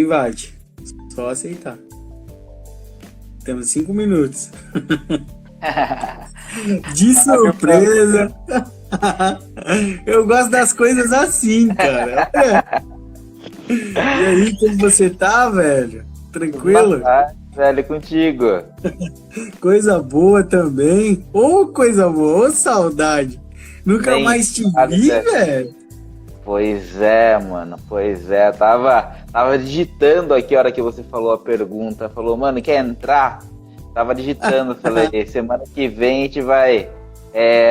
invite. Só aceitar. Temos 5 minutos. De surpresa. Eu gosto das coisas assim, cara. E aí, como você tá, velho? Tranquilo? Velho, contigo. Coisa boa também. Ô, coisa boa, ô, saudade. Nunca Nem mais te fale, vi, velho. velho. Pois é, mano, pois é. Tava digitando aqui a hora que você falou a pergunta. Falou, mano, quer entrar? Tava digitando, falei, semana que vem a gente vai...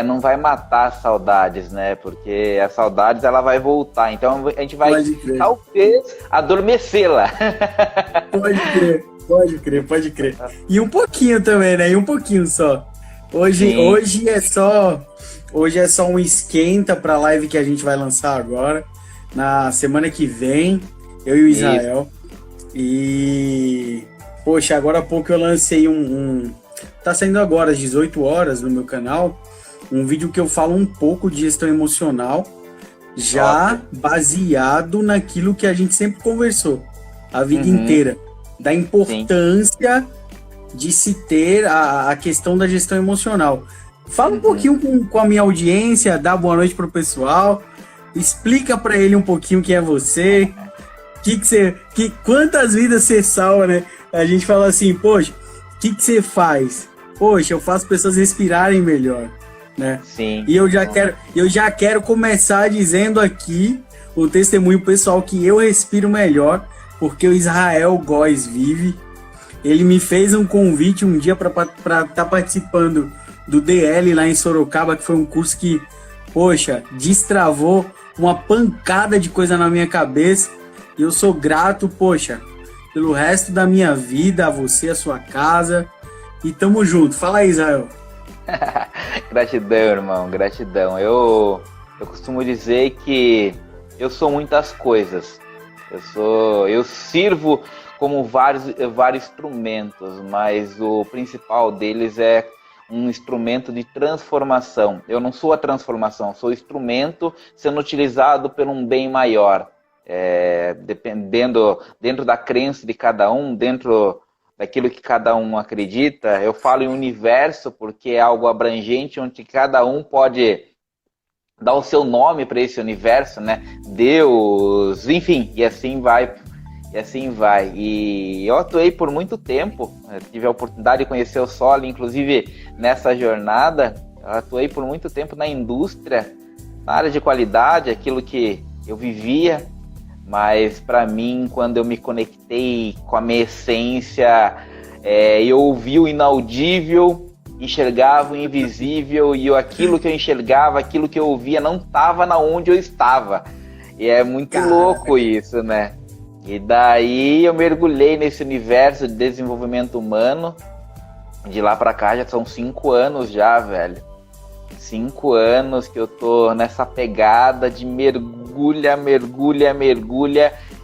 não vai matar as saudades, né? Porque as saudades, ela vai voltar. Então a gente vai, Pode crer. talvez, adormecê-la. Pode crer. E um pouquinho também, né? E um pouquinho só. Sim. Hoje é só um esquenta pra live que a gente vai lançar agora. Na semana que vem, eu e o Israel. E... Poxa, agora há pouco eu lancei Tá saindo agora às 18 horas no meu canal. Um vídeo que eu falo um pouco de gestão emocional. Já baseado naquilo que a gente sempre conversou. A vida inteira. Da importância de se ter a questão da gestão emocional. Fala um pouquinho com a minha audiência, dá boa noite pro pessoal, explica para ele um pouquinho quem é você, quantas vidas você salva, né? A gente fala assim, poxa, o que você faz? Poxa, eu faço pessoas respirarem melhor, né? Sim. E eu já quero começar dizendo aqui o testemunho pessoal que eu respiro melhor, porque o Israel Góes vive. Ele me fez um convite um dia para estar participando do DL lá em Sorocaba, que foi um curso que, poxa, destravou uma pancada de coisa na minha cabeça. E eu sou grato, poxa, pelo resto da minha vida, a você, a sua casa. E tamo junto. Fala aí, Israel. Gratidão, irmão, gratidão. Eu costumo dizer que eu sou muitas coisas. Eu sirvo como vários instrumentos, mas o principal deles é um instrumento de transformação. Eu não sou a transformação, sou o instrumento sendo utilizado por um bem maior. Dependendo, dentro da crença de cada um, dentro daquilo que cada um acredita, eu falo em universo porque é algo abrangente, onde cada um pode dar o seu nome para esse universo, né? Deus, enfim, e assim vai. E eu atuei por muito tempo, tive a oportunidade de conhecer o Soli, inclusive nessa jornada, eu atuei por muito tempo na indústria, na área de qualidade, aquilo que eu vivia, mas para mim, quando eu me conectei com a minha essência, eu ouvi o inaudível, enxergava o invisível, e aquilo que eu enxergava, aquilo que eu ouvia, não estava na onde eu estava. E é muito louco isso, né? E daí eu mergulhei nesse universo de desenvolvimento humano. De lá pra cá já são 5 anos já, velho. 5 anos que eu tô nessa pegada de mergulha.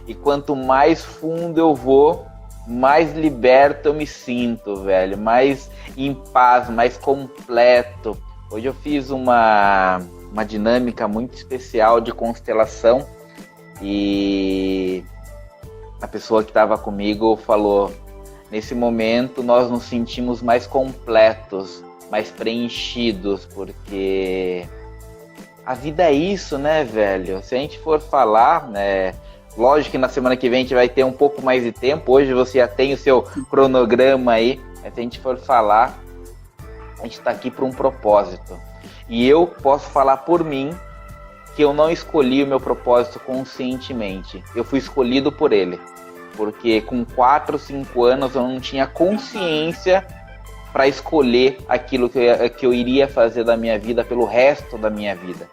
E quanto mais fundo eu vou, mais liberto eu me sinto, velho. Mais em paz, mais completo. Hoje eu fiz uma dinâmica muito especial de constelação. E a pessoa que estava comigo falou: nesse momento nós nos sentimos mais completos, mais preenchidos, porque a vida é isso, né, velho? Se a gente for falar, né, lógico que na semana que vem a gente vai ter um pouco mais de tempo, hoje você já tem o seu cronograma aí, mas se a gente for falar, a gente está aqui por um propósito. E eu posso falar por mim que eu não escolhi o meu propósito conscientemente. Eu fui escolhido por ele. Porque com 4, 5 anos eu não tinha consciência para escolher aquilo que eu iria fazer da minha vida pelo resto da minha vida.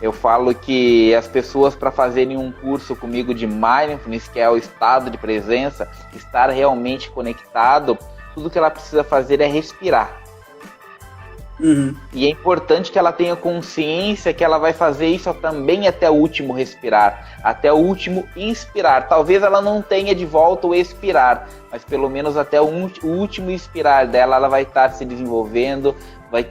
Eu falo que as pessoas, para fazerem um curso comigo de Mindfulness, que é o estado de presença, estar realmente conectado, tudo que ela precisa fazer é respirar. E é importante que ela tenha consciência que ela vai fazer isso também até o último respirar, até o último inspirar. Talvez ela não tenha de volta o expirar, mas pelo menos até o último inspirar dela, ela vai estar se desenvolvendo, vai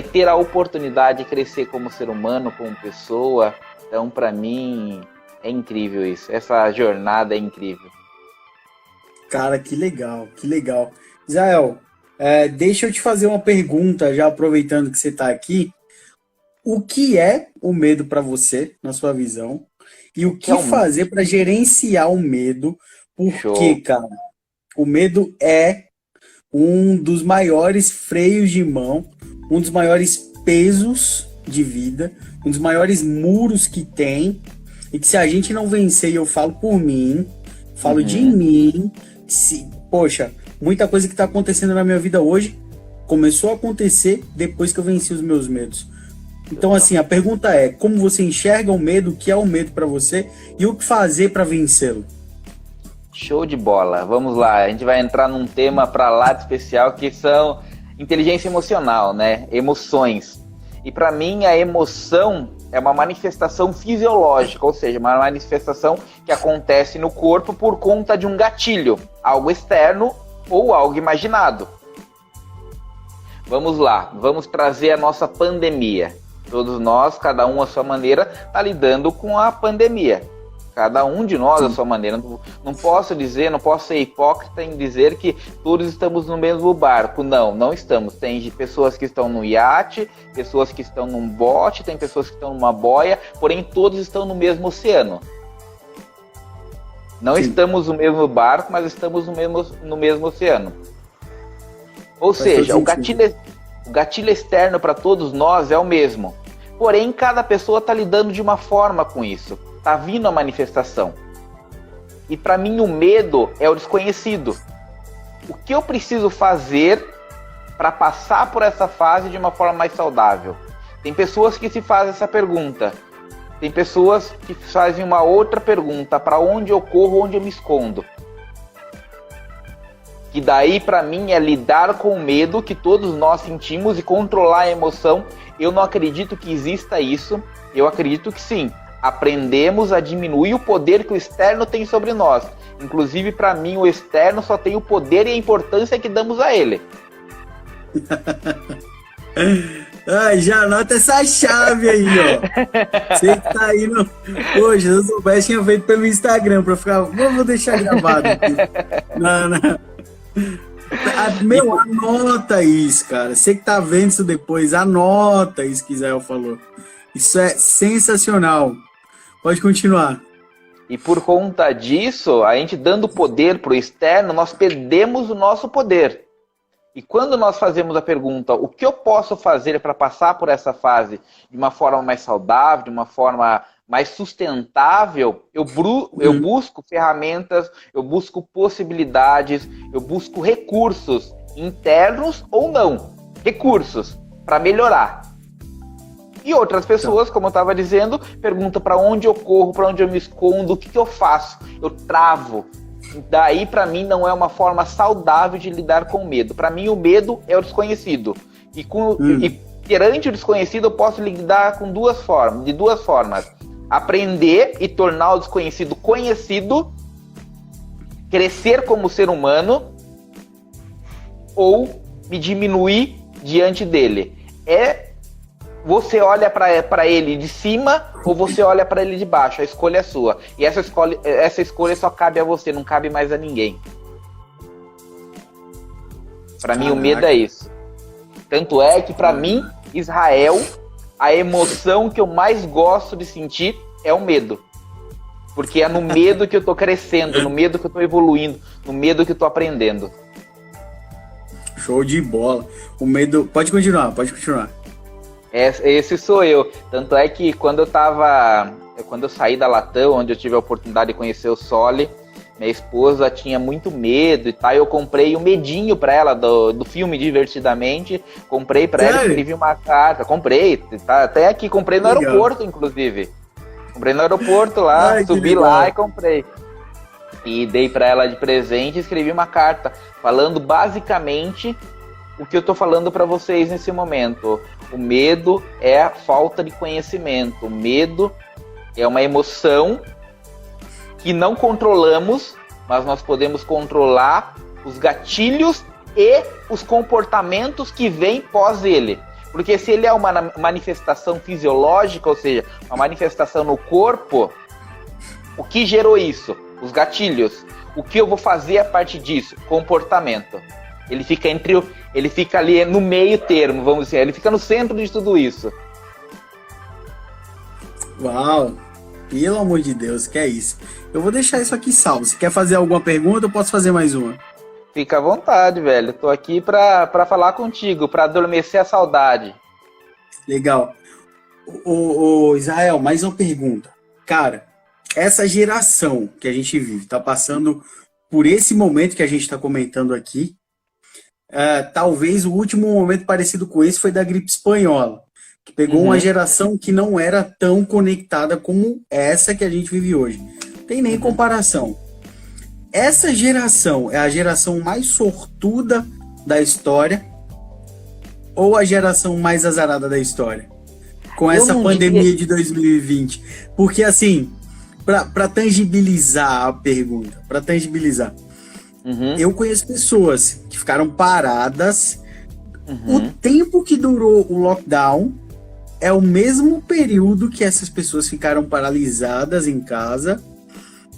ter a oportunidade de crescer como ser humano, como pessoa. Então, para mim, É incrível isso. Essa jornada é incrível. Cara, que legal, que legal. Israel, deixa eu te fazer uma pergunta, já aproveitando que você está aqui. O que é o medo para você, na sua visão? E o que fazer para gerenciar o medo? Porque, cara, o medo é um dos maiores freios de mão, um dos maiores pesos de vida, um dos maiores muros que tem. E que se a gente não vencer, e eu falo por mim, falo de mim, poxa, muita coisa que está acontecendo na minha vida hoje começou a acontecer depois que eu venci os meus medos. Então, assim, a pergunta é, como você enxerga o medo, o que é o medo para você e o que fazer para vencê-lo? Show de bola, vamos lá, a gente vai entrar num tema para lá de especial que são inteligência emocional, né? Emoções. E para mim a emoção é uma manifestação fisiológica, ou seja, uma manifestação que acontece no corpo por conta de um gatilho, algo externo ou algo imaginado. Vamos lá, vamos trazer a nossa pandemia. Todos nós, cada um à sua maneira, está lidando com a pandemia. Cada um de nós à sua maneira. Não posso ser hipócrita em dizer que todos estamos no mesmo barco. Não estamos. Tem pessoas que estão no iate, pessoas que estão num bote, tem pessoas que estão numa boia, porém todos estão no mesmo oceano. Não estamos no mesmo barco, mas estamos no mesmo oceano. Ou seja, o gatilho externo para todos nós é o mesmo. Porém, cada pessoa está lidando de uma forma com isso. Está vindo a manifestação. E para mim o medo é o desconhecido. O que eu preciso fazer para passar por essa fase de uma forma mais saudável? Tem pessoas que se fazem essa pergunta. Tem pessoas que fazem uma outra pergunta. Para onde eu corro, onde eu me escondo? E daí para mim é lidar com o medo que todos nós sentimos e controlar a emoção. Eu não acredito que exista isso. Eu acredito que sim. Aprendemos a diminuir o poder que o externo tem sobre nós. Inclusive, para mim, o externo só tem o poder e a importância que damos a ele. Ai, já anota essa chave aí, ó. Você que tá aí no... Poxa, se eu soubesse, tinha feito pelo Instagram pra ficar... Vou deixar gravado aqui. Meu, anota isso, cara. Você que tá vendo isso depois, anota isso que Israel falou. Isso é sensacional. Pode continuar. E por conta disso, a gente dando poder para o externo, nós perdemos o nosso poder. E quando nós fazemos a pergunta, o que eu posso fazer para passar por essa fase de uma forma mais saudável, de uma forma mais sustentável, eu busco ferramentas, eu busco possibilidades, eu busco recursos, internos ou não, recursos para melhorar. E outras pessoas, como eu estava dizendo, perguntam para onde eu corro, para onde eu me escondo, o que eu faço? Eu travo. Daí, para mim, não é uma forma saudável de lidar com o medo. Para mim, o medo é o desconhecido. E perante o desconhecido, eu posso lidar de duas formas. Aprender e tornar o desconhecido conhecido, crescer como ser humano, ou me diminuir diante dele. Você olha para ele de cima ou você olha para ele de baixo? A escolha é sua. E essa escolha só cabe a você, não cabe mais a ninguém. Para mim, o medo é isso. Tanto é que, para mim, Israel, a emoção que eu mais gosto de sentir é o medo. Porque é no medo que eu tô crescendo, no medo que eu tô evoluindo, no medo que eu tô aprendendo. Show de bola. O medo... Pode continuar. Esse sou eu. Tanto é que quando eu saí da Latam, onde eu tive a oportunidade de conhecer o Soli, minha esposa tinha muito medo e tal. Eu comprei um medinho pra ela do filme Divertidamente. Comprei pra ela, escrevi uma carta. Comprei, tá até aqui. Comprei no aeroporto, inclusive. Comprei no aeroporto lá, subi lá e comprei. E dei pra ela de presente e escrevi uma carta falando basicamente o que eu tô falando pra vocês nesse momento. O medo é a falta de conhecimento. O medo é uma emoção que não controlamos, mas nós podemos controlar os gatilhos e os comportamentos que vêm pós ele. Porque se ele é uma manifestação fisiológica, ou seja, uma manifestação no corpo, O que gerou isso? Os gatilhos. O que eu vou fazer a partir disso? Comportamento. Ele fica ali no meio termo, vamos dizer. Ele fica no centro de tudo isso. Uau! Pelo amor de Deus, que é isso? Eu vou deixar isso aqui salvo. Se quer fazer alguma pergunta, eu posso fazer mais uma. Fica à vontade, velho. Tô aqui pra falar contigo, pra adormecer a saudade. Legal. Ô, Israel, mais uma pergunta. Cara, essa geração que a gente vive, tá passando por esse momento que a gente tá comentando aqui. Talvez o último momento parecido com esse foi da gripe espanhola, que pegou uma geração que não era tão conectada como essa que a gente vive hoje. Não tem nem comparação. Essa geração é a geração mais sortuda da história ou a geração mais azarada da história? Com essa pandemia de 2020. Porque, assim, para tangibilizar a pergunta, eu conheço pessoas que ficaram paradas. O tempo que durou o lockdown é o mesmo período que essas pessoas ficaram paralisadas em casa.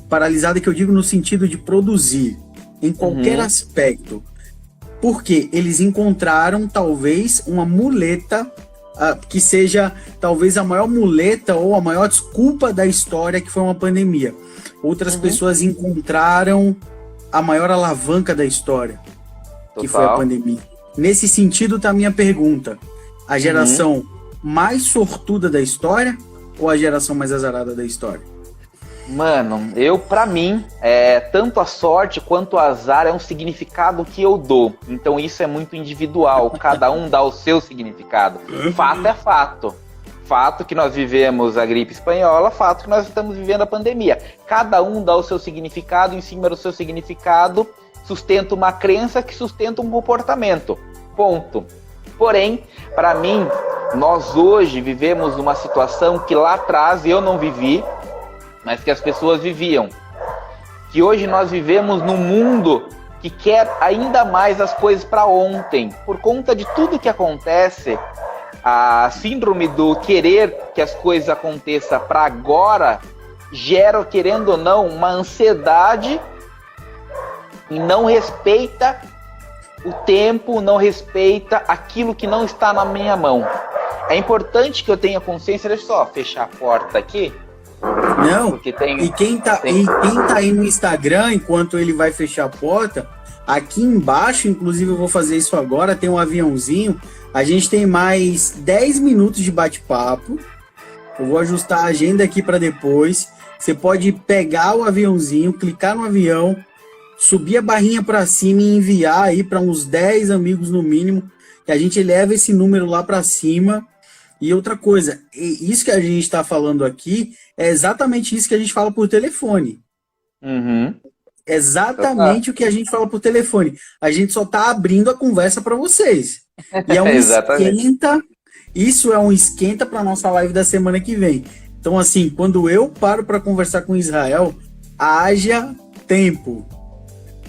Paralisada que eu digo no sentido de produzir, em qualquer aspecto. Porque eles encontraram, talvez, uma muleta que seja, talvez, a maior muleta ou a maior desculpa da história, que foi uma pandemia. Outras pessoas encontraram a maior alavanca da história, que foi a pandemia. Nesse sentido tá a minha pergunta. A geração mais sortuda da história ou a geração mais azarada da história? Mano, pra mim, tanto a sorte quanto o azar é um significado que eu dou. Então isso é muito individual, cada um dá o seu significado. Fato é fato. Fato que nós vivemos a gripe espanhola, fato que nós estamos vivendo a pandemia. Cada um dá o seu significado, em cima do seu significado, sustenta uma crença que sustenta um comportamento. Ponto. Porém, para mim, nós hoje vivemos uma situação que lá atrás eu não vivi, mas que as pessoas viviam. Que hoje nós vivemos num mundo que quer ainda mais as coisas para ontem. Por conta de tudo que acontece, a síndrome do querer que as coisas aconteçam para agora gera, querendo ou não, uma ansiedade e não respeita o tempo, não respeita aquilo que não está na minha mão. É importante que eu tenha consciência. Deixa eu só fechar a porta aqui. Não, e quem tá aí no Instagram, enquanto ele vai fechar a porta, aqui embaixo, inclusive eu vou fazer isso agora, tem um aviãozinho, a gente tem mais 10 minutos de bate-papo, eu vou ajustar a agenda aqui para depois, você pode pegar o aviãozinho, clicar no avião, subir a barrinha para cima e enviar aí para uns 10 amigos no mínimo, que a gente leva esse número lá para cima. E outra coisa, isso que a gente está falando aqui é exatamente isso que a gente fala por telefone. Exatamente o que a gente fala por telefone. A gente só está abrindo a conversa para vocês. E é um esquenta. Isso é um esquenta para nossa live da semana que vem. Então, assim, quando eu paro para conversar com Israel, haja tempo.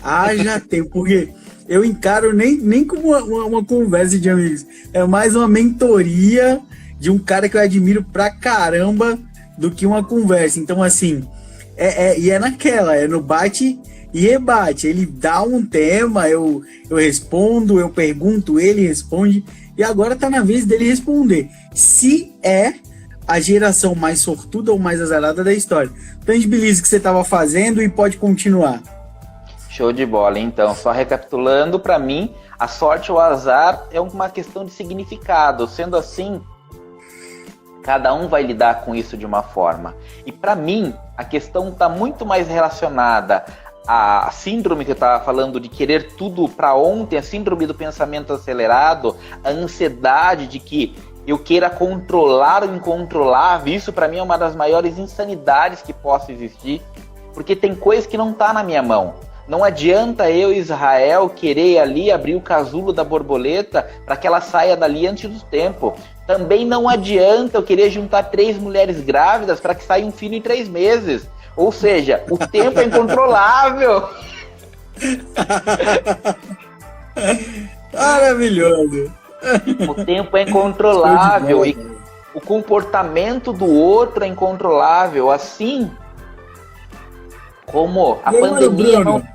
Haja tempo, porque eu encaro nem como uma conversa de amigos. É mais uma mentoria de um cara que eu admiro pra caramba do que uma conversa. Então, assim, é no bate e rebate. Ele dá um tema, eu respondo, eu pergunto, ele responde, e agora tá na vez dele responder. Se é a geração mais sortuda ou mais azarada da história. Tangibilize o que você estava fazendo e pode continuar. Show de bola, então. Só recapitulando, para mim, a sorte ou o azar é uma questão de significado. Sendo assim, cada um vai lidar com isso de uma forma. E para mim, a questão está muito mais relacionada à síndrome que eu estava falando de querer tudo para ontem, a síndrome do pensamento acelerado, a ansiedade de que eu queira controlar o incontrolável. Isso para mim é uma das maiores insanidades que possa existir, porque tem coisas que não tá na minha mão. Não adianta eu, Israel, querer ali abrir o casulo da borboleta para que ela saia dali antes do tempo. Também não adianta eu querer juntar 3 mulheres grávidas para que saia um filho em 3 meses. Ou seja, o tempo é incontrolável. Maravilhoso. O tempo é incontrolável e o comportamento do outro é incontrolável. Assim, Como a E aí, mano, pandemia Bruno?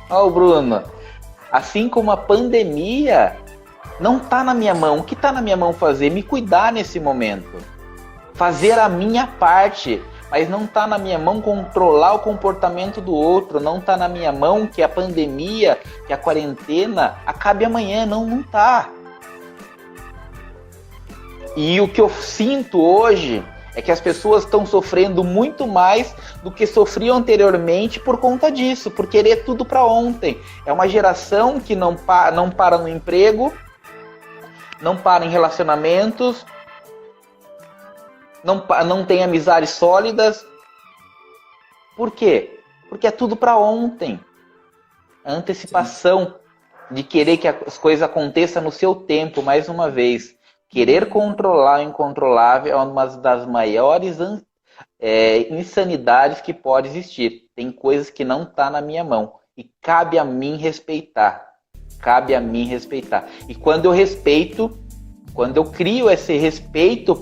Ó, Bruno, assim como a pandemia não tá na minha mão. O que tá na minha mão fazer? Me cuidar nesse momento. Fazer a minha parte. Mas não tá na minha mão controlar o comportamento do outro. Não tá na minha mão que a pandemia, que a quarentena acabe amanhã. Não, não tá. E o que eu sinto hoje é que as pessoas estão sofrendo muito mais do que sofriam anteriormente por conta disso, por querer tudo para ontem. É uma geração que não para no emprego, não para em relacionamentos, não tem amizades sólidas. Por quê? Porque é tudo para ontem. A antecipação de querer que as coisas aconteçam no seu tempo, mais uma vez. Querer controlar o incontrolável é uma das maiores insanidades que pode existir. Tem coisas que não tá na minha mão. E cabe a mim respeitar. Cabe a mim respeitar. E quando eu respeito, quando eu crio esse respeito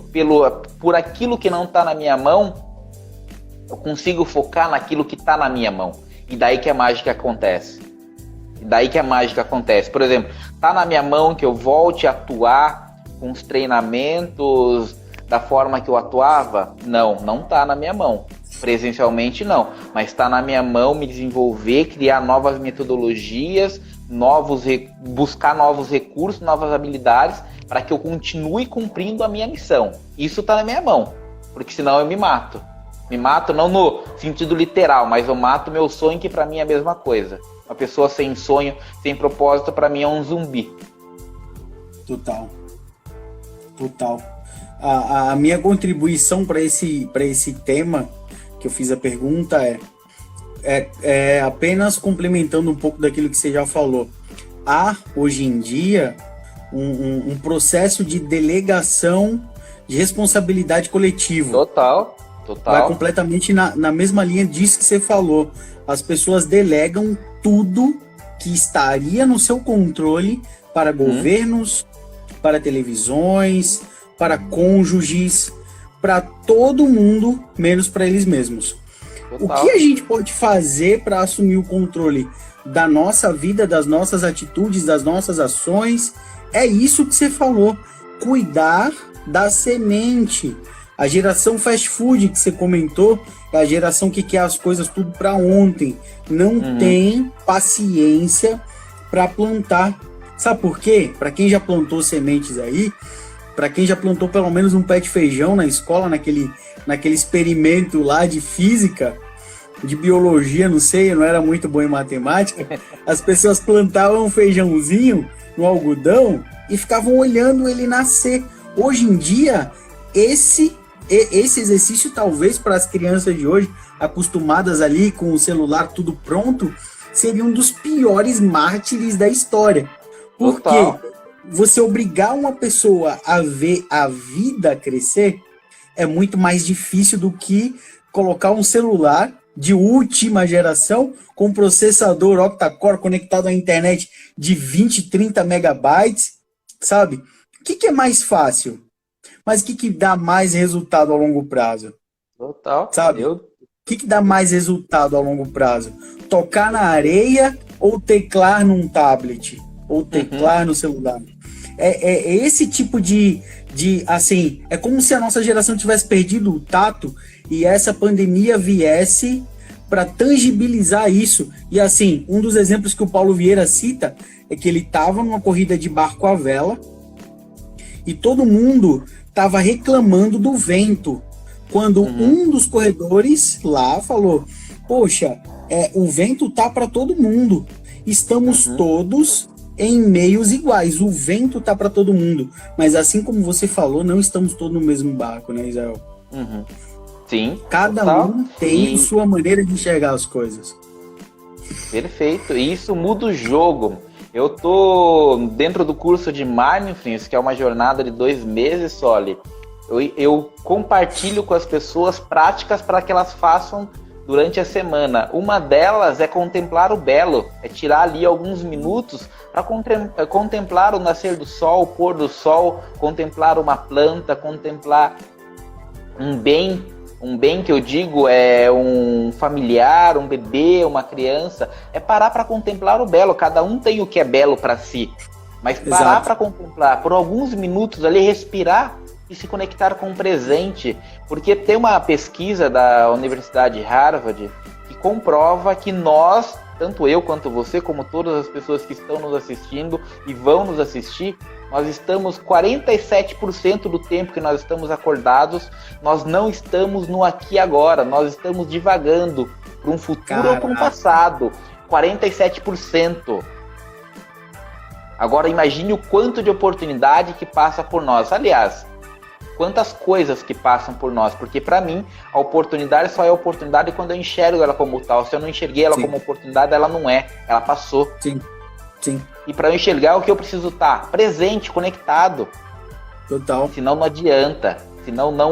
por aquilo que não tá na minha mão, eu consigo focar naquilo que tá na minha mão. E daí que a mágica acontece. E daí que a mágica acontece. Por exemplo, tá na minha mão que eu volte a atuar com os treinamentos da forma que eu atuava? Não, não tá na minha mão. Presencialmente não, mas está na minha mão me desenvolver, criar novas metodologias, buscar novos recursos, novas habilidades para que eu continue cumprindo a minha missão. Isso está na minha mão, porque senão eu me mato. Me mato não no sentido literal, mas eu mato meu sonho, que para mim é a mesma coisa. Uma pessoa sem sonho, sem propósito, para mim é um zumbi. Total. A minha contribuição para esse tema que eu fiz a pergunta é apenas complementando um pouco daquilo que você já falou. Há, hoje em dia, um processo de delegação de responsabilidade coletiva. Total. Vai completamente na mesma linha disso que você falou. As pessoas delegam tudo que estaria no seu controle para governos, para televisões, para cônjuges, para todo mundo, menos para eles mesmos. Total. O que a gente pode fazer para assumir o controle da nossa vida, das nossas atitudes, das nossas ações? É isso que você falou, cuidar da semente. A geração fast food que você comentou é a geração que quer as coisas tudo para ontem, não tem paciência para plantar. Sabe por quê? Para quem já plantou sementes aí, para quem já plantou pelo menos um pé de feijão na escola, naquele experimento lá de física, de biologia, não sei, eu não era muito bom em matemática, as pessoas plantavam um feijãozinho no algodão e ficavam olhando ele nascer. Hoje em dia, esse exercício, talvez para as crianças de hoje, acostumadas ali com o celular tudo pronto, seria um dos piores mártires da história. Porque você obrigar uma pessoa a ver a vida crescer é muito mais difícil do que colocar um celular de última geração com processador octa-core conectado à internet de 20, 30 megabytes, sabe? O que é mais fácil? Mas o que dá mais resultado a longo prazo? Total. Sabe? O que dá mais resultado a longo prazo? Tocar na areia ou teclar num tablet? Ou teclar no celular? É esse tipo de assim, é como se a nossa geração tivesse perdido o tato e essa pandemia viesse para tangibilizar isso. E assim, um dos exemplos que o Paulo Vieira cita é que ele estava numa corrida de barco à vela e todo mundo estava reclamando do vento, quando um dos corredores lá falou: poxa, o vento tá para todo mundo, estamos todos em meios iguais, o vento tá para todo mundo, mas assim como você falou, não estamos todos no mesmo barco, né, Israel? Sim. Cada um tem sua maneira de enxergar as coisas. Perfeito, e isso muda o jogo. Eu tô dentro do curso de Mindfulness, que é uma jornada de 2 meses, Soli. Eu compartilho com as pessoas práticas para que elas façam durante a semana. Uma delas é contemplar o belo, é tirar ali alguns minutos para contemplar o nascer do sol, o pôr do sol, contemplar uma planta, contemplar um bem, um bem que eu digo é um familiar, um bebê, uma criança, é parar para contemplar o belo. Cada um tem o que é belo para si, mas parar para contemplar por alguns minutos ali, respirar e se conectar com o presente, porque tem uma pesquisa da Universidade de Harvard que comprova que nós, tanto eu quanto você, como todas as pessoas que estão nos assistindo e vão nos assistir, nós estamos 47% do tempo que nós estamos acordados, nós não estamos no aqui e agora, nós estamos divagando para um futuro ou para um passado. 47%. Agora imagine o quanto de oportunidade que passa por nós. Aliás, quantas coisas que passam por nós, porque para mim a oportunidade só é oportunidade quando eu enxergo ela como tal. Se eu não enxerguei ela como oportunidade, ela não é, ela passou. Sim. E para eu enxergar, o que eu preciso estar? Presente, conectado. Total. Senão não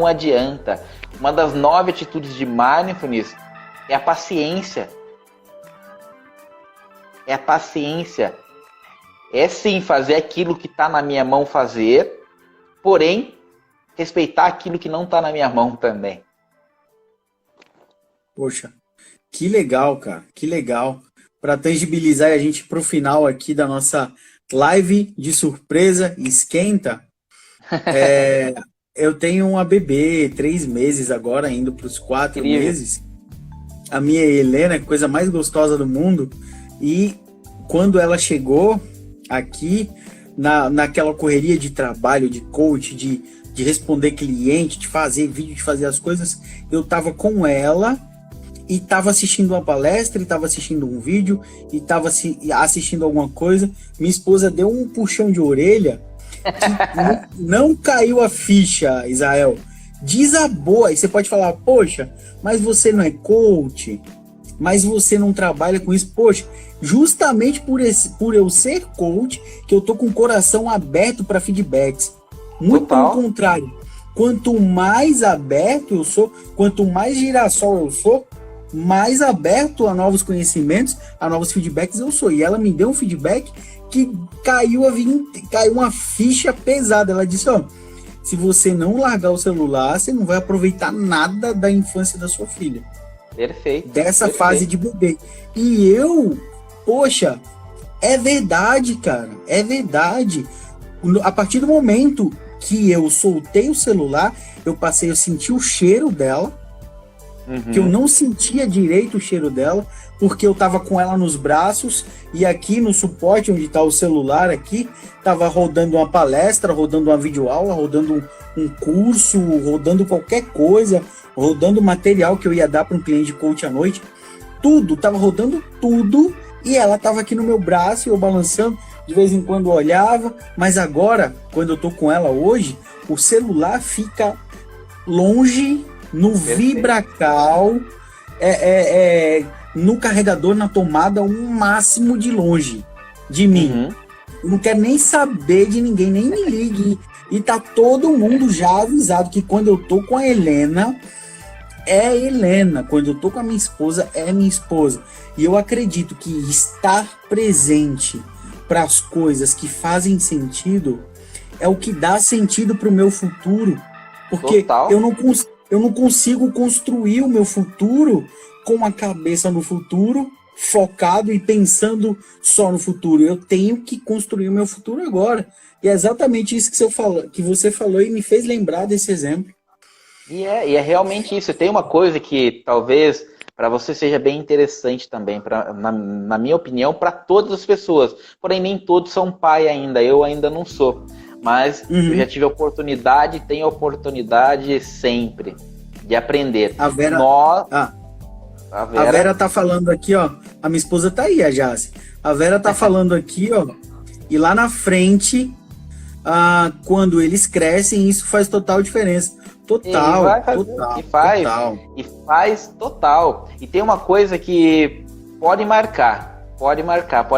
adianta. Uma das 9 atitudes de mindfulness é a paciência. É sim fazer aquilo que está na minha mão fazer, porém respeitar aquilo que não está na minha mão também. Poxa, que legal, cara, que legal. Para tangibilizar a gente pro final aqui da nossa live de surpresa, esquenta, eu tenho uma bebê, 3 meses agora, indo para os 4 meses. A minha Helena, coisa mais gostosa do mundo. E quando ela chegou aqui, naquela correria de trabalho, de coach, de responder cliente, de fazer vídeo, de fazer as coisas, eu tava com ela e tava assistindo uma palestra, e tava assistindo um vídeo, e tava assistindo alguma coisa. Minha esposa deu um puxão de orelha que não caiu a ficha, Israel. Desabou. Aí você pode falar, poxa, mas você não é coach? Mas você não trabalha com isso? Poxa, justamente por eu ser coach, que eu tô com o coração aberto para feedbacks. Muito pelo contrário. Quanto mais aberto eu sou, quanto mais girassol eu sou, mais aberto a novos conhecimentos, a novos feedbacks eu sou. E ela me deu um feedback que caiu uma ficha pesada. Ela disse, se você não largar o celular, você não vai aproveitar nada da infância da sua filha. Perfeito. Dessa fase de bebê. E eu, poxa, é verdade, cara. É verdade. A partir do momento que eu soltei o celular, eu passei a sentir o cheiro dela, que eu não sentia direito o cheiro dela, porque eu tava com ela nos braços, e aqui no suporte onde tá o celular aqui, tava rodando uma palestra, rodando uma videoaula, rodando um curso, rodando qualquer coisa, rodando material que eu ia dar para um cliente de coach à noite, tava rodando tudo, e ela tava aqui no meu braço, e eu balançando, de vez em quando eu olhava, mas agora, quando eu tô com ela hoje, o celular fica longe, no vibracal, no carregador, na tomada, o máximo de longe de mim. Eu não quero nem saber de ninguém, nem me ligue. E tá todo mundo já avisado que quando eu tô com a Helena, é Helena. Quando eu tô com a minha esposa, é minha esposa. E eu acredito que estar presente para as coisas que fazem sentido é o que dá sentido para o meu futuro. Porque eu não consigo construir o meu futuro com a cabeça no futuro, focado e pensando só no futuro. Eu tenho que construir o meu futuro agora. E é exatamente isso que você falou e me fez lembrar desse exemplo. E é realmente isso. Tem uma coisa que talvez para você seja bem interessante também, na minha opinião, para todas as pessoas. Porém, nem todos são pai ainda. Eu ainda não sou. Mas eu já tive a oportunidade, tenho a oportunidade sempre de aprender. A Vera tá falando aqui, ó. A minha esposa tá aí, a Jace. A Vera tá falando aqui, ó. E lá na frente, quando eles crescem, isso faz total diferença. Total. E faz total. E tem uma coisa que pode marcar, pode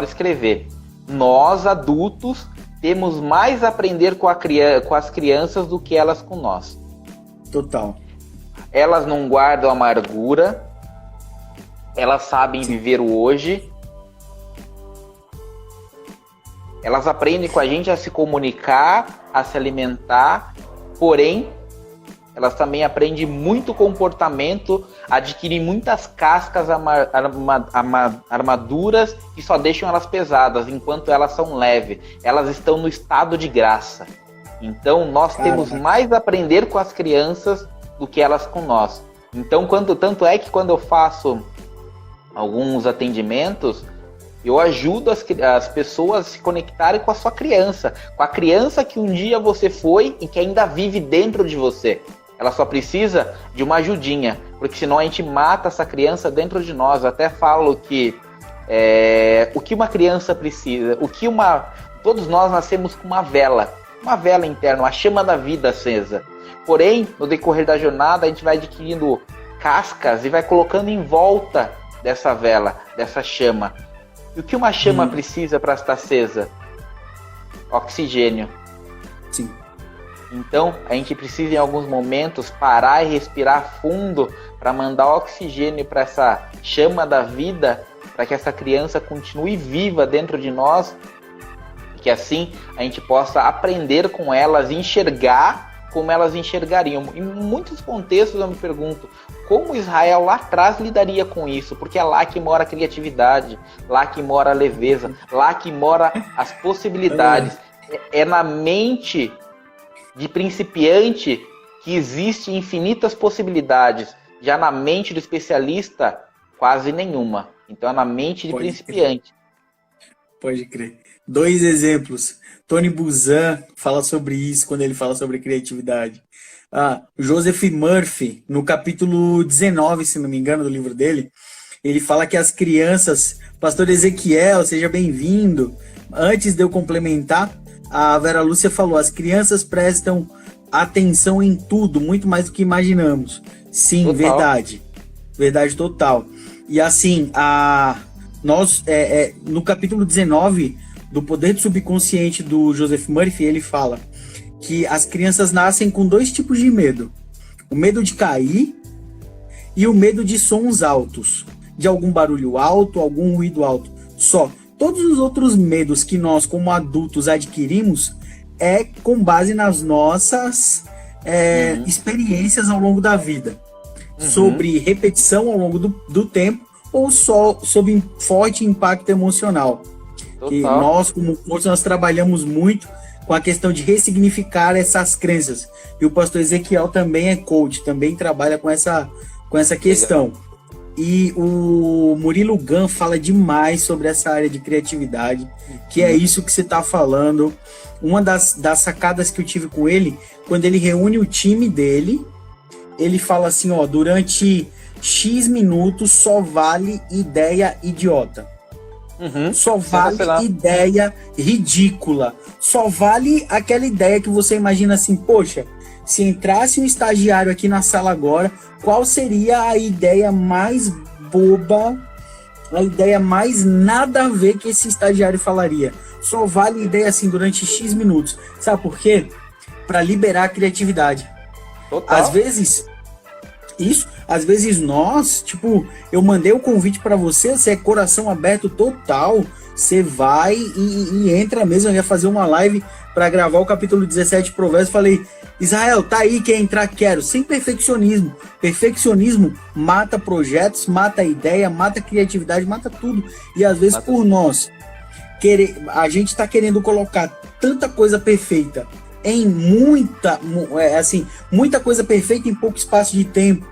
escrever. Nós, adultos, temos mais a aprender com as crianças do que elas com nós. Total. Elas não guardam amargura, elas sabem viver o hoje, elas aprendem com a gente a se comunicar, a se alimentar, porém, elas também aprendem muito comportamento, adquirem muitas cascas, armaduras que só deixam elas pesadas, enquanto elas são leves. Elas estão no estado de graça. Então, nós temos mais a aprender com as crianças do que elas com nós. Então, tanto é que quando eu faço alguns atendimentos, eu ajudo as pessoas a se conectarem com a sua criança, com a criança que um dia você foi e que ainda vive dentro de você. Ela só precisa de uma ajudinha, porque senão a gente mata essa criança dentro de nós. Eu até falo que o que uma criança precisa, todos nós nascemos com uma vela interna, uma chama da vida acesa. Porém, no decorrer da jornada, a gente vai adquirindo cascas e vai colocando em volta dessa vela, dessa chama. E o que uma chama precisa para estar acesa? Oxigênio. Sim. Então, a gente precisa, em alguns momentos, parar e respirar fundo para mandar oxigênio para essa chama da vida, para que essa criança continue viva dentro de nós, que assim a gente possa aprender com elas, enxergar como elas enxergariam. Em muitos contextos eu me pergunto como Israel lá atrás lidaria com isso, porque é lá que mora a criatividade, lá que mora a leveza, lá que mora as possibilidades. É na mente de principiante que existe infinitas possibilidades, já na mente do especialista, quase nenhuma. Então é na mente de principiante. Pode crer. 2 exemplos. Tony Buzan fala sobre isso quando ele fala sobre criatividade. Joseph Murphy, no capítulo 19, se não me engano, do livro dele, ele fala que as crianças... Pastor Ezequiel, seja bem-vindo. Antes de eu complementar, a Vera Lúcia falou, as crianças prestam atenção em tudo, muito mais do que imaginamos. Sim, total. Verdade. Verdade total. E assim, nós, no capítulo 19 do Poder do Subconsciente do Joseph Murphy, ele fala que as crianças nascem com 2 tipos de medo. O medo de cair e o medo de sons altos, de algum barulho alto, algum ruído alto. Só. Todos os outros medos que nós, como adultos, adquirimos é com base nas nossas experiências ao longo da vida. Sobre repetição ao longo do tempo ou só sobre forte impacto emocional. Total. Que nós, como coach, nós trabalhamos muito com a questão de ressignificar essas crenças. E o pastor Ezequiel também é coach, também trabalha com essa questão. Legal. E o Murilo Gun fala demais sobre essa área de criatividade, que é isso que você está falando. Uma das sacadas que eu tive com ele, quando ele reúne o time dele, ele fala assim, durante X minutos só vale ideia idiota. Só vale ideia ridícula. Só vale aquela ideia que você imagina assim, poxa, se entrasse um estagiário aqui na sala agora, qual seria a ideia mais boba, a ideia mais nada a ver que esse estagiário falaria? Só vale ideia assim durante X minutos. Sabe por quê? Para liberar a criatividade. Total. Às vezes nós, eu mandei o convite para você é coração aberto total, você vai e entra mesmo. Eu ia fazer uma live para gravar o capítulo 17 de Provérbios, falei, Israel, tá aí, quer entrar? Quero. Sem perfeccionismo. Perfeccionismo mata projetos, mata ideia, mata criatividade, mata tudo. E às vezes por nós, a gente tá querendo colocar tanta coisa perfeita em muita coisa perfeita em pouco espaço de tempo.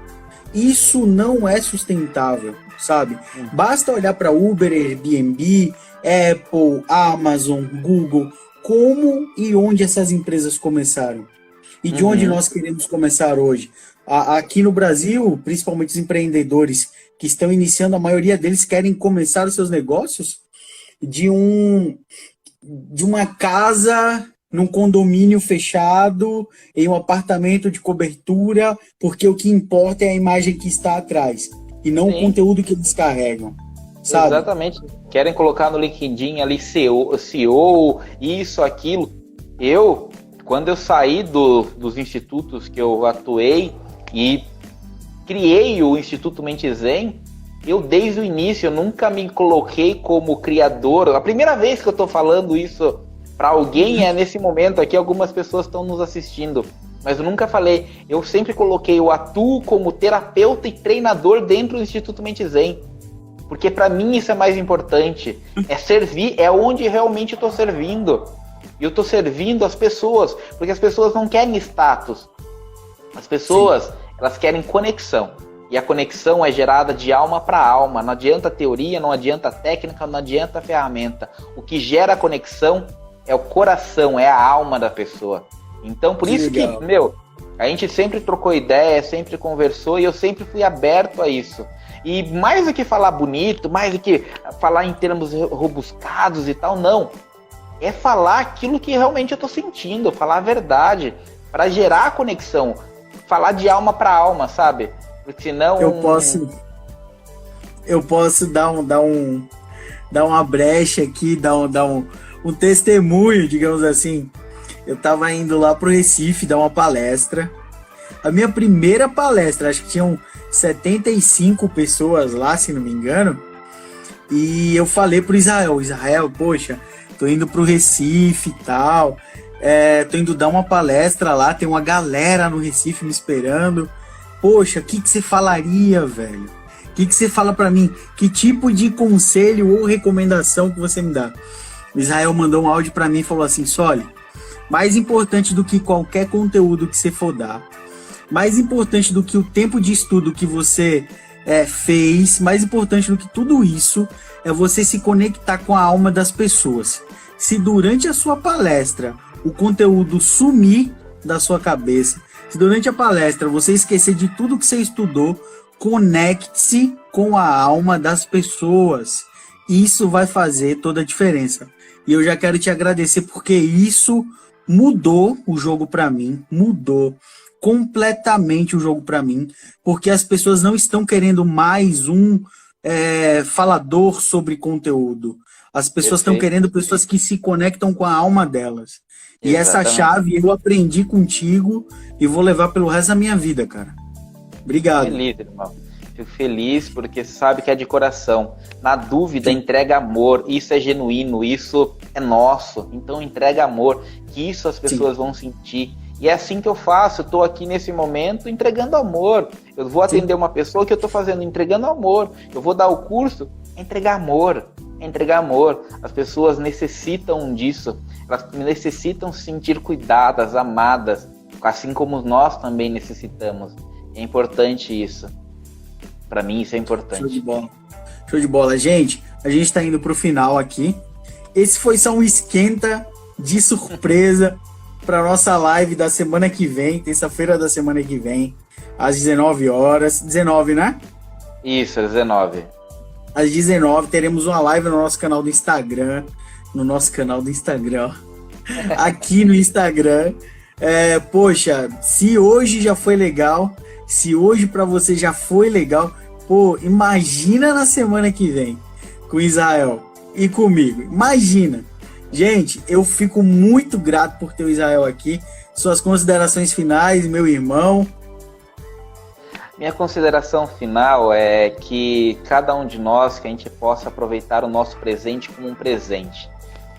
Isso não é sustentável, sabe? Basta olhar para Uber, Airbnb, Apple, Amazon, Google, como e onde essas empresas começaram. E de onde nós queremos começar hoje. Aqui no Brasil, principalmente os empreendedores que estão iniciando, a maioria deles querem começar os seus negócios de uma casa num condomínio fechado, em um apartamento de cobertura, porque o que importa é a imagem que está atrás, e não o conteúdo que eles carregam, sabe? Exatamente. Querem colocar no LinkedIn ali CEO, isso, aquilo. Quando eu saí dos institutos que eu atuei e criei o Instituto Mente Zen, desde o início, eu nunca me coloquei como criador. A primeira vez que eu estou falando isso para alguém é nesse momento aqui, algumas pessoas estão nos assistindo. mas eu nunca falei, eu sempre coloquei eu atuo como terapeuta e treinador dentro do Instituto Mente Zen. Porque para mim isso é mais importante. É servir, é onde realmente eu tô servindo. E eu tô servindo as pessoas, porque as pessoas não querem status. As pessoas, sim, elas querem conexão. E a conexão é gerada de alma para alma. Não adianta teoria, não adianta técnica, não adianta ferramenta. O que gera a conexão é o coração, é a alma da pessoa. Então, por isso que, a gente sempre trocou ideia, sempre conversou e eu sempre fui aberto a isso. E mais do que falar bonito, mais do que falar em termos rebuscados e tal, não. É falar aquilo que realmente eu tô sentindo, falar a verdade, para gerar a conexão. Falar de alma para alma, sabe? Porque senão... Eu posso dar uma brecha aqui, dar um testemunho, digamos assim. Eu tava indo lá pro Recife dar uma palestra. A minha primeira palestra, acho que tinham 75 pessoas lá, se não me engano. E eu falei pro Israel, poxa, tô indo pro Recife e tal. Tô indo dar uma palestra lá, tem uma galera no Recife me esperando. Poxa, o que você falaria, velho? O que você fala pra mim? Que tipo de conselho ou recomendação que você me dá? O Israel mandou um áudio pra mim e falou assim, Soli, mais importante do que qualquer conteúdo que você for dar, mais importante do que o tempo de estudo que você fez, mais importante do que tudo isso, é você se conectar com a alma das pessoas. Se durante a sua palestra o conteúdo sumir da sua cabeça, se durante a palestra você esquecer de tudo que você estudou, conecte-se com a alma das pessoas. Isso vai fazer toda a diferença. E eu já quero te agradecer porque isso mudou o jogo para mim, mudou completamente o jogo para mim, porque as pessoas não estão querendo mais um falador sobre conteúdo. As pessoas estão querendo pessoas que se conectam com a alma delas. E exatamente, essa chave eu aprendi contigo e vou levar pelo resto da minha vida, cara. Obrigado. Feliz, irmão. Fico feliz porque sabe que é de coração. Na dúvida, entrega amor. Isso é genuíno, isso é nosso. Então entrega amor, que isso as pessoas vão sentir. E é assim que eu faço. Eu tô aqui nesse momento entregando amor. Eu vou atender uma pessoa que eu tô fazendo, entregando amor. Eu vou dar o curso, entregar amor. Entregar amor. As pessoas necessitam disso. Elas necessitam se sentir cuidadas, amadas, assim como nós também necessitamos. É importante isso. Para mim isso é importante. Show de bola. Show de bola. Gente, a gente está indo pro final aqui. Esse foi só um esquenta de surpresa para nossa live da semana que vem, terça-feira da semana que vem, às 19 horas. 19, né? Isso, às 19. Às 19 teremos uma live no nosso canal do Instagram. No nosso canal do Instagram. Aqui no Instagram. Poxa, se hoje já foi legal, se hoje para você já foi legal, pô, imagina na semana que vem com o Israel e comigo. Imagina. Gente, eu fico muito grato por ter o Israel aqui. Suas considerações finais, meu irmão. Minha consideração final é que cada um de nós, que a gente possa aproveitar o nosso presente como um presente.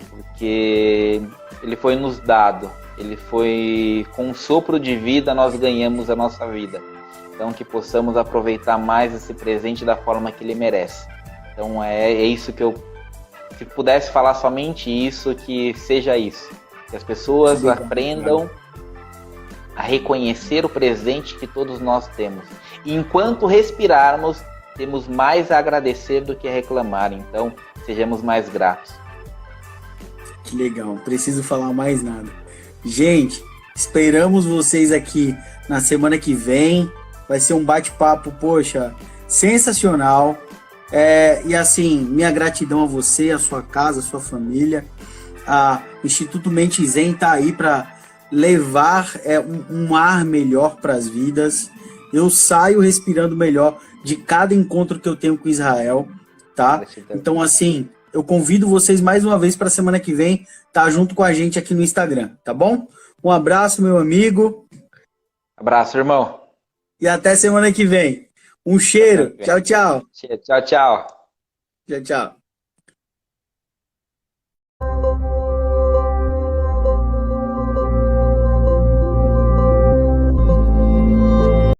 Porque ele foi nos dado. Ele foi, com um sopro de vida, nós ganhamos a nossa vida. Então, que possamos aproveitar mais esse presente da forma que ele merece. Então, é isso que eu... Se pudesse falar somente isso, que seja isso. Que as pessoas aprendam a reconhecer o presente que todos nós temos. E enquanto respirarmos, temos mais a agradecer do que a reclamar. Então, sejamos mais gratos. Que legal, não preciso falar mais nada. Gente, esperamos vocês aqui na semana que vem. Vai ser um bate-papo, poxa, sensacional. E assim, minha gratidão a você, a sua casa, a sua família. O Instituto Mente Zen tá aí para levar um ar melhor para as vidas. Eu saio respirando melhor de cada encontro que eu tenho com Israel, tá? Então, assim, eu convido vocês mais uma vez para a semana que vem estar junto com a gente aqui no Instagram, tá bom? Um abraço, meu amigo. Abraço, irmão. E até semana que vem. Um cheiro. Tchau, tchau. Tchau, tchau. Tchau, tchau.